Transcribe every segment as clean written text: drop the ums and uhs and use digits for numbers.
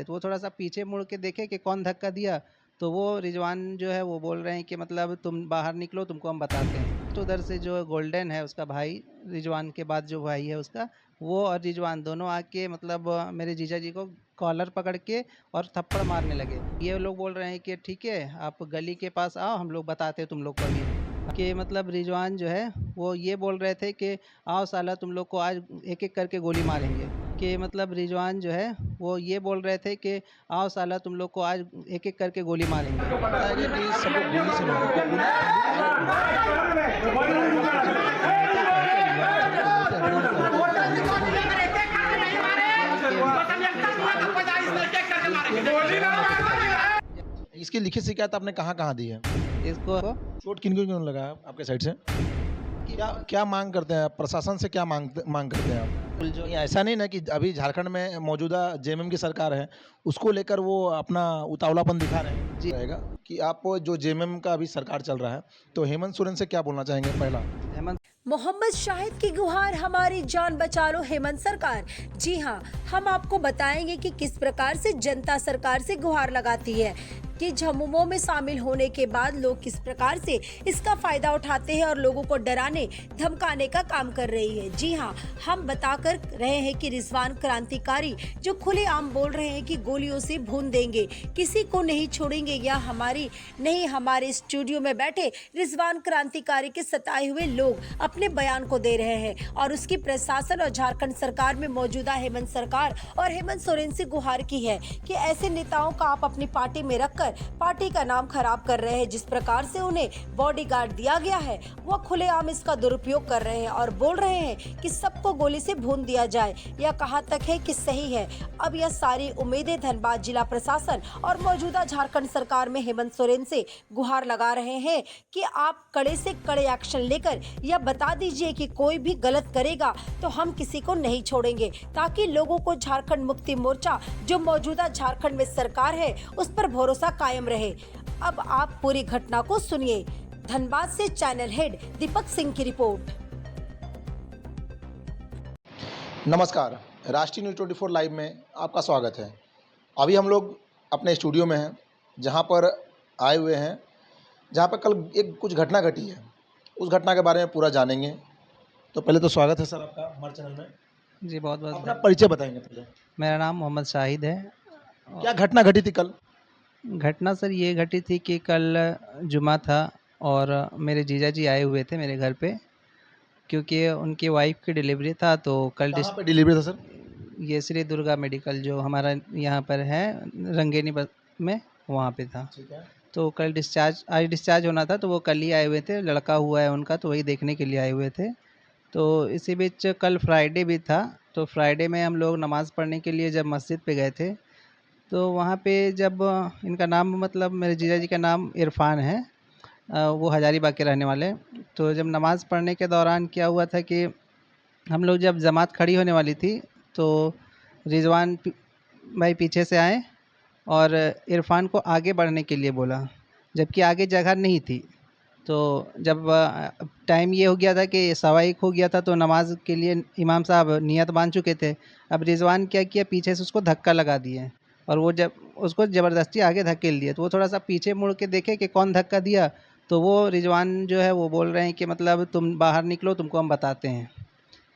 तो वो थोड़ा सा पीछे मुड़ के देखे कि कौन धक्का दिया, तो वो रिजवान जो है वो बोल रहे हैं कि मतलब तुम बाहर निकलो, तुमको हम बताते हैं। तो उधर से जो गोल्डन है उसका भाई, रिजवान के बाद जो भाई है उसका, वो और रिजवान दोनों आके मतलब मेरे जीजा जी को कॉलर पकड़ के और थप्पड़ मारने लगे। ये लोग बोल रहे हैं कि ठीक है आप गली के पास आओ, हम लोग बताते हैं तुम लोग को अभी। कि मतलब रिजवान जो है वो ये बोल रहे थे कि आओ साला तुम लोग को आज एक एक करके गोली मारेंगे। कि मतलब रिजवान जो है वो ये बोल रहे थे कि आओ साला तुम लोग को आज एक एक करके गोली मारेंगे। बताया गया कि सब लोग गोली से मारे तो गोली इसकी लिखित शिकायत आपने कहाँ कहाँ दी है? इसको चोट किन किन लगा है आपके साइड से? क्या क्या मांग करते हैं आप? प्रशासन से क्या मांग करते हैं आप? जो ये ऐसा नहीं ना कि अभी झारखंड में मौजूदा जेएमएम की सरकार है, उसको लेकर वो अपना उतावलापन दिखा रहे हैं जी रहेगा कि आप जो जेएमएम का अभी सरकार चल रहा है, तो हेमंत सोरेन से क्या बोलना चाहेंगे? पहला, हेमंत मोहम्मद शाहिद की गुहार, हमारी जान बचा लो हेमंत सरकार। जी हाँ, हम आपको बताएंगे कि किस प्रकार से जनता सरकार से गुहार लगाती है, कि झमुमों में शामिल होने के बाद लोग किस प्रकार से इसका फायदा उठाते हैं और लोगों को डराने धमकाने का काम कर रही है। जी हाँ, हम बताकर रहे हैं कि रिजवान क्रांतिकारी जो खुलेआम बोल रहे हैं कि गोलियों से भून देंगे, किसी को नहीं छोड़ेंगे, या हमारे स्टूडियो में बैठे रिजवान क्रांतिकारी के सताए हुए लोग अपने बयान को दे रहे हैं और उसकी प्रशासन और झारखंड सरकार में मौजूदा हेमंत सरकार और हेमंत सोरेन से गुहार की है कि ऐसे नेताओं का आप अपनी पार्टी में रखकर पार्टी का नाम खराब कर रहे हैं। जिस प्रकार से उन्हें बॉडीगार्ड दिया गया है, वो खुलेआम इसका दुरुपयोग कर रहे हैं और बोल रहे हैं कि सबको गोली से भून दिया जाए। यह कहाँ तक है कि सही है? अब यह सारी उम्मीदें धनबाद जिला प्रशासन और मौजूदा झारखंड सरकार में हेमंत सोरेन से गुहार लगा रहे हैं कि आप कड़े से कड़े एक्शन लेकर यह बता दीजिए कि कोई भी गलत करेगा तो हम किसी को नहीं छोड़ेंगे, ताकि लोगों को झारखंड मुक्ति मोर्चा जो मौजूदा झारखंड में सरकार है उस पर भरोसा कायम रहे। अब आप पूरी घटना को सुनिए। धनबाद से चैनल हेड दीपक सिंह की रिपोर्ट। नमस्कार, राष्ट्रीय न्यूज़ 24 लाइव में आपका स्वागत है। अभी हम लोग अपने स्टूडियो में हैं, जहां पर आए हुए हैं, जहां पर कल एक कुछ घटना घटी है। उस घटना के बारे में पूरा जानेंगे। तो पहले तो स्वागत है सर आपका हमारे चैनल में। जी बहुत बहुत अपना परिचय बताएंगे पहले। मेरा नाम मोहम्मद शाहिद है। क्या घटना घटी थी कल? घटना सर ये घटी थी कि कल जुमा था और मेरे जीजा जी आए हुए थे मेरे घर पे, क्योंकि उनकी वाइफ की डिलीवरी था। तो कल कहाँ पे डिलीवरी था सर? ये श्री दुर्गा मेडिकल जो हमारा यहाँ पर है रंगेनी में, वहाँ पे था। ठीक है। तो कल आज डिस्चार्ज होना था, तो वो कल ही आए हुए थे। लड़का हुआ है उनका, तो वही देखने के लिए आए हुए थे। तो इसी बीच कल फ्राइडे भी था, तो फ्राइडे में हम लोग नमाज़ पढ़ने के लिए जब मस्जिद पे गए थे, तो वहाँ पे जब इनका नाम मतलब मेरे जीजा जी का नाम इरफान है, वो हज़ारीबाग के रहने वाले। तो जब नमाज़ पढ़ने के दौरान क्या हुआ था कि हम लोग जब जमात खड़ी होने वाली थी, तो रिजवान भाई पीछे से आए और इरफान को आगे बढ़ने के लिए बोला, जबकि आगे जगह नहीं थी। तो जब टाइम ये हो गया था कि 1:15 हो गया था, तो नमाज के लिए इमाम साहब नियत बांध चुके थे। अब रिजवान क्या किया, पीछे से उसको धक्का लगा दिए और वो जब उसको ज़बरदस्ती आगे धकेल दिए। तो वो थोड़ा सा पीछे मुड़ के देखे कि कौन धक्का दिया, तो वो रिजवान जो है वो बोल रहे हैं कि मतलब तुम बाहर निकलो, तुमको हम बताते हैं।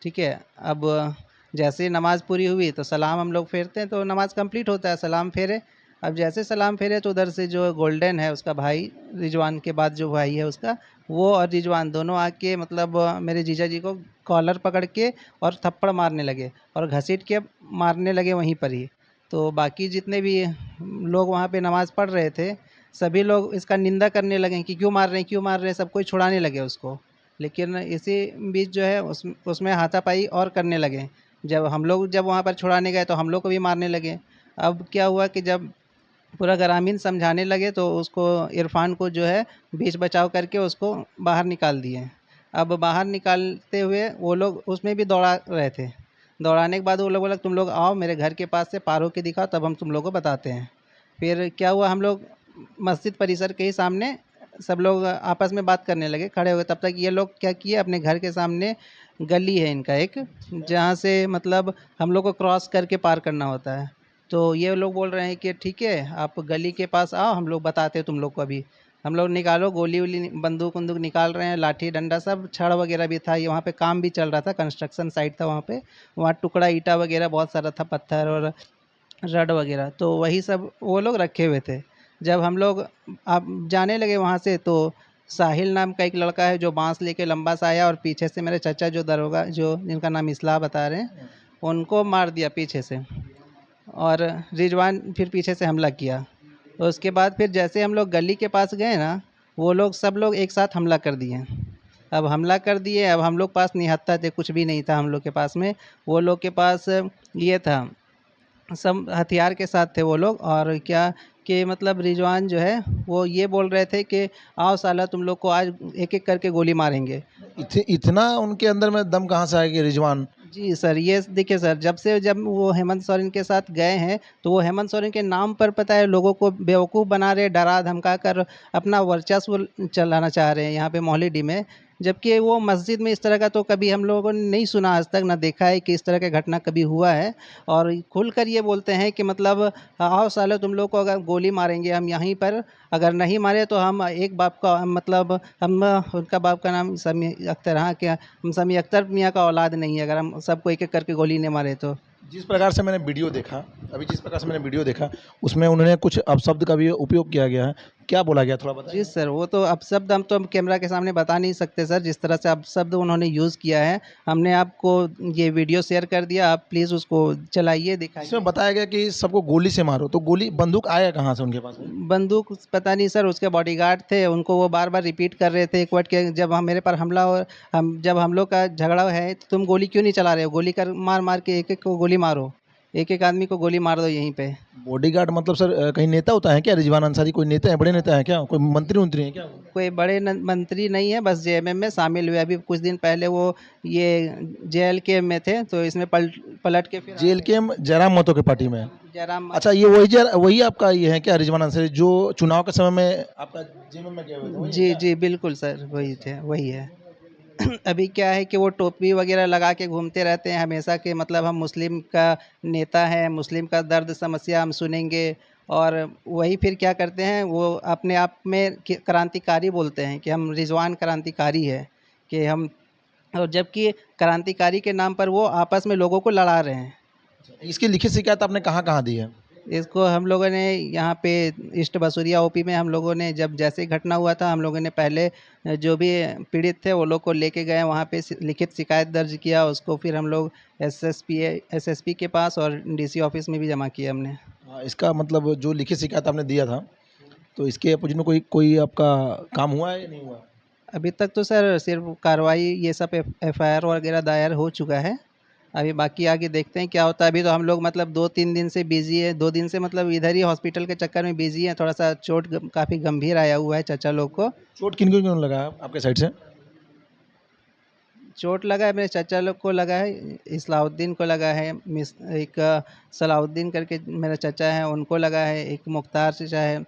ठीक है। अब जैसे ही नमाज़ पूरी हुई तो सलाम हम लोग फेरते हैं, तो नमाज़ कंप्लीट होता है, सलाम फेरे। अब जैसे सलाम फेरे तो उधर से जो गोल्डन है उसका भाई, रिजवान के बाद जो भाई है उसका, वो और रिजवान दोनों आके मतलब मेरे जीजा जी को कॉलर पकड़ के और थप्पड़ मारने लगे और घसीट के मारने लगे वहीं पर ही। तो बाकी जितने भी लोग वहाँ पे नमाज़ पढ़ रहे थे, सभी लोग इसका निंदा करने लगे कि क्यों मार रहे हैं, क्यों मार रहे हैं, सब कोई छुड़ाने लगे उसको। लेकिन इसी बीच जो है उसमें हाथापाई और करने लगे। जब वहाँ पर छुड़ाने गए तो हम लोग को भी मारने लगे। अब क्या हुआ कि जब पूरा ग्रामीण समझाने लगे, तो उसको इरफान को जो है बीच बचाव करके उसको बाहर निकाल दिए। अब बाहर निकालते हुए वो लोग उसमें भी दौड़ा रहे थे। दौड़ाने के बाद वो लोग बोला तुम लोग आओ मेरे घर के पास से पार होके दिखाओ, तब हम तुम लोग को बताते हैं। फिर क्या हुआ, हम लोग मस्जिद परिसर के ही सामने सब लोग आपस में बात करने लगे, खड़े हो गए। तब तक ये लोग क्या किए, अपने घर के सामने गली है इनका एक, जहाँ से मतलब हम लोग को क्रॉस करके पार करना होता है। तो ये लोग बोल रहे हैं कि ठीक है, आप गली के पास आओ, हम लोग बताते हैं तुम लोग को अभी। हम लोग निकालो, गोली वोली बंदूक वंदूक निकाल रहे हैं, लाठी डंडा सब, छड़ वगैरह भी था। ये वहाँ पे काम भी चल रहा था, कंस्ट्रक्शन साइट था वहाँ पे। वहाँ टुकड़ा ईंटा वगैरह बहुत सारा था, पत्थर और रड वगैरह, तो वही सब वो लोग रखे हुए थे। जब हम लोग आप जाने लगे वहाँ से, तो साहिल नाम का एक लड़का है जो बांस लेके लंबा सा आया और पीछे से मेरे चाचा जो दरोगा, जो जिनका नाम इस्लाह बता रहे हैं, उनको मार दिया पीछे से। और रिजवान फिर पीछे से हमला किया। तो उसके बाद फिर जैसे हम लोग गली के पास गए ना, वो लोग सब लोग एक साथ हमला कर दिए। अब हमला कर दिए, अब हम लोग पास निहत्था थे, कुछ भी नहीं था हम लोग के पास में। वो लोग के पास ये था, सब हथियार के साथ थे वो लोग। और क्या कि मतलब रिजवान जो है वो ये बोल रहे थे कि आओ साला, तुम लोग को आज एक एक करके गोली मारेंगे। इतना उनके अंदर में दम कहाँ से आया कि रिजवान? जी सर, ये देखिए सर, जब वो हेमंत सोरेन के साथ गए हैं, तो वो हेमंत सोरेन के नाम पर पता है लोगों को बेवकूफ़ बना रहे, डरा धमका कर अपना वर्चस्व चलाना चाह रहे हैं यहाँ पे मोहाली में। जबकि वो मस्जिद में इस तरह का तो कभी हम लोगों ने नहीं सुना आज तक, ना देखा है कि इस तरह का घटना कभी हुआ है। और खुलकर ये बोलते हैं कि मतलब आओ सालो, तुम लोग को अगर गोली मारेंगे हम यहीं पर, अगर नहीं मारे तो हम एक बाप का मतलब हम, उनका बाप का नाम समी अख्तर, हाँ क्या, हम समी अख्तर मियाँ का औलाद नहीं है, अगर हम सबको एक एक करके गोली नहीं मारे तो। जिस प्रकार से मैंने वीडियो देखा, जिस प्रकार से मैंने वीडियो देखा, उसमें उन्होंने कुछ अपशब्द का भी उपयोग किया गया है। क्या बोला गया, थोड़ा जी बताइए? सर, वो तो अपशब्द हम तो कैमरा के सामने बता नहीं सकते सर, जिस तरह से अपशब्द उन्होंने यूज़ किया है। हमने आपको ये वीडियो शेयर कर दिया, आप प्लीज़ उसको चलाइए, दिखाइए। इसमें बताया गया कि सबको गोली से मारो, तो गोली बंदूक आया कहाँ से उनके पास में? बंदूक पता नहीं सर, उसके बॉडीगार्ड थे, उनको वो बार-बार रिपीट कर रहे थे एक वर्ड के, जब हम मेरे पर हमला हो, जब हम लोग का झगड़ा है, तो तुम गोली क्यों नहीं चला रहे हो? गोली कर मार-मार के एक-एक को गोली मारो, एक-एक आदमी को गोली मार दो यहीं पे। बॉडीगार्ड मतलब सर कहीं नेता होता है क्या? रिजवान अंसारी कोई नेता है, बड़े नेता है क्या? कोई मंत्री हैं क्या वो? कोई बड़े मंत्री नहीं है, बस जेएमएम में शामिल हुए। अभी कुछ दिन पहले वो ये जेएलके में थे, तो इसमें पलट के फिर जेएलके जयराम महतो के पार्टी में है। जयराम। अच्छा, ये वही आपका ये है क्या, रिजवान अंसारी जो चुनाव के समय में आपका जेएमएम में गए हुए थे, वही है जी क्या? जी बिल्कुल सर, वही थे, वही है। अभी क्या है कि वो टोपी वगैरह लगा के घूमते रहते हैं हमेशा, कि मतलब हम मुस्लिम का नेता हैं, मुस्लिम का दर्द समस्या हम सुनेंगे। और वही फिर क्या करते हैं, वो अपने आप में क्रांतिकारी बोलते हैं कि हम रिजवान क्रांतिकारी है, कि हम, और जबकि क्रांतिकारी के नाम पर वो आपस में लोगों को लड़ा रहे हैं। इसकी लिखित शिकायत आपने कहाँ कहाँ दी है? इसको हम लोगों ने यहाँ पे ईस्ट बसुरिया ओपी में, हम लोगों ने जब जैसे ही घटना हुआ था, हम लोगों ने पहले जो भी पीड़ित थे वो लोग को लेके गए वहाँ पे, लिखित शिकायत दर्ज किया उसको, फिर हम लोग एसएसपी के पास और डीसी ऑफिस में भी जमा किया हमने। इसका मतलब जो लिखित शिकायत आपने दिया था, तो इसके अपोजिट में कोई कोई आपका काम हुआ है या नहीं हुआ? अभी तक तो सर सिर्फ कार्रवाई, ये सब एफआईआर वगैरह दायर हो चुका है। अभी बाकी आगे देखते हैं क्या होता है। अभी तो हम लोग मतलब 2-3 दिन से बिज़ी है, 2 दिन से मतलब इधर ही हॉस्पिटल के चक्कर में बिज़ी हैं। थोड़ा सा चोट काफ़ी गंभीर आया हुआ है चाचा लोग को। चोट किन किन को लगा है आपके साइड से? चोट लगा है, मेरे चाचा लोग को लगा है, इस्लाउद्दीन को लगा है, एक सलाउद्दीन करके मेरा चाचा है उनको लगा है, एक मुख्तार चाचा है,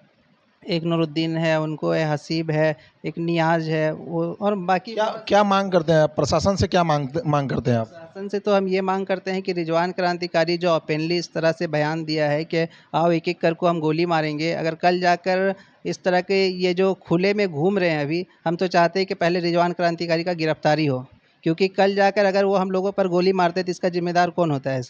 एक नूरुद्दीन है उनको है, हसीब है, एक नियाज है वो, और बाकी क्या क्या मांग करते हैं आप प्रशासन से, क्या मांग करते हैं आप? शासन से तो हम ये मांग करते हैं कि रिजवान क्रांतिकारी जो ओपनली इस तरह से बयान दिया है कि आओ एक एक करके हम गोली मारेंगे, अगर कल जाकर इस तरह के ये जो खुले में घूम रहे हैं, अभी हम तो चाहते हैं कि पहले रिजवान क्रांतिकारी का गिरफ्तारी हो, क्योंकि कल जाकर अगर वो हम लोगों पर गोली मारते तो इसका जिम्मेदार कौन होता है?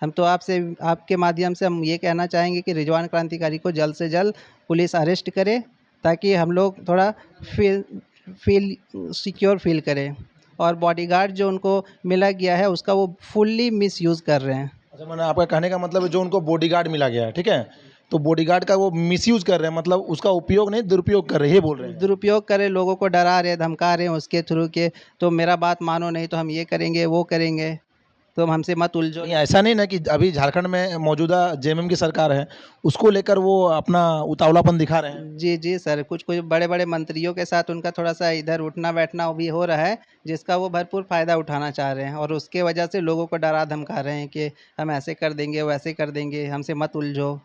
हम तो आपसे, आपके माध्यम से हम ये कहना चाहेंगे कि रिजवान क्रांतिकारी को जल्द से जल्द पुलिस अरेस्ट करे, ताकि हम लोग थोड़ा फील सिक्योर फील करें। और बॉडीगार्ड जो उनको मिला गया है उसका वो फुल्ली मिसयूज़ कर रहे हैं। अच्छा, मैंने आपका कहने का मतलब है जो उनको बॉडीगार्ड मिला गया है, ठीक है, तो बॉडीगार्ड का वो मिसयूज़ कर रहे हैं, मतलब उसका उपयोग नहीं दुरुपयोग कर रहे हैं, ये बोल रहे हैं? दुरुपयोग करे, लोगों को डरा रहे, धमका रहे हैं उसके थ्रू के, तो मेरा बात मानो नहीं तो हम ये करेंगे वो करेंगे, तुम हमसे मत उलझो। नहीं, ऐसा नहीं ना कि अभी झारखंड में मौजूदा जेएमएम की सरकार है, उसको लेकर वो अपना उतावलापन दिखा रहे हैं? जी, जी सर, कुछ-कुछ बड़े-बड़े मंत्रियों के साथ उनका थोड़ा-सा इधर उठना-बैठना भी हो रहा है, जिसका वो भरपूर फ़ायदा उठाना चाह रहे हैं, और उसके वजह से लोगों को डरा-धमका रहे हैं कि हम ऐसे कर देंगे, वैसे कर देंगे, हमसे मत उलझो।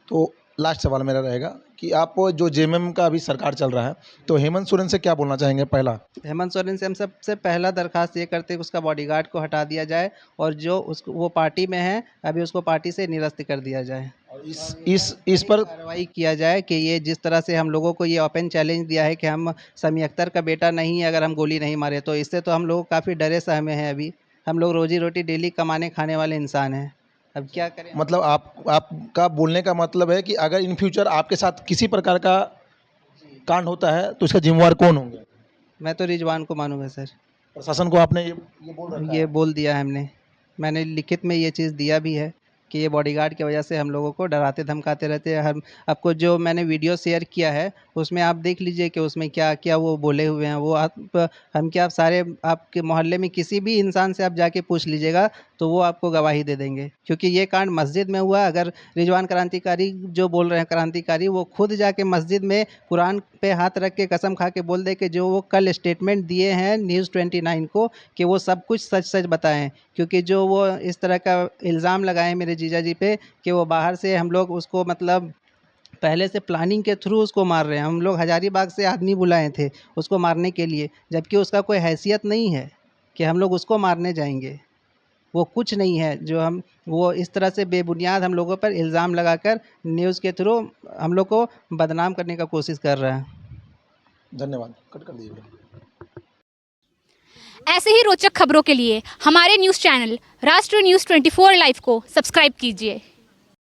तो लास्ट सवाल मेरा रहेगा कि आप जो जेएमएम का अभी सरकार चल रहा है, तो हेमंत सोरेन से क्या बोलना चाहेंगे? पहला, हेमंत सोरेन से हम सबसे पहला दरख्वास्त ये करते हैं कि उसका बॉडीगार्ड को हटा दिया जाए और जो उसको वो पार्टी में है अभी उसको पार्टी से निरस्त कर दिया जाए। और इस पर कार्रवाई किया जाए कि ये जिस तरह से हम लोगों को ये ओपन चैलेंज दिया है कि हम समी अख्तर का बेटा नहीं है अगर हम गोली नहीं मारे, तो इससे तो हम लोग काफ़ी डरे सहमे हैं। अभी हम लोग रोजी रोटी डेली कमाने खाने वाले इंसान हैं, अब क्या करें। मतलब आपका बोलने का मतलब है कि अगर इन फ्यूचर आपके साथ किसी प्रकार का कांड होता है तो इसका जिम्मेवार कौन होंगे? मैं तो रिजवान को मानूंगा सर। प्रशासन को आपने ये बोल रखा ये है? बोल दिया है हमने, मैंने लिखित में ये चीज़ दिया भी है कि ये बॉडीगार्ड की वजह से हम लोगों को डराते धमकाते रहते हैं। हम आपको जो मैंने वीडियो शेयर किया है उसमें आप देख लीजिए कि उसमें क्या क्या वो बोले हुए हैं। वो हम क्या, आप सारे आपके मोहल्ले में किसी भी इंसान से आप जाके पूछ लीजिएगा तो वो आपको गवाही दे देंगे, क्योंकि ये कांड मस्जिद में हुआ। अगर रिजवान क्रांतिकारी जो बोल रहे हैं क्रांतिकारी, वो खुद जाके मस्जिद में कुरान पे हाथ रख के कसम खा के बोल दे कि जो वो कल स्टेटमेंट दिए हैं न्यूज़ 29 को कि वो सब कुछ सच सच बताएं, क्योंकि जो वो इस तरह का इल्ज़ाम लगाए मेरे जीजा जी पे कि वो बाहर से हम लोग उसको मतलब पहले से प्लानिंग के थ्रू उसको मार रहे हैं। हम लोग हजारीबाग से आदमी बुलाए थे उसको मारने के लिए, जबकि उसका कोई हैसियत नहीं है कि हम लोग उसको मारने जाएंगे। वो कुछ नहीं है जो हम, वो इस तरह से बेबुनियाद हम लोगों पर इल्ज़ाम लगाकर न्यूज़ के थ्रू हम लोग को बदनाम करने का कोशिश कर रहा है। धन्यवाद, कट कर दीजिए। ऐसे ही रोचक खबरों के लिए हमारे न्यूज़ चैनल राष्ट्र न्यूज़ 24 लाइव को सब्सक्राइब कीजिए।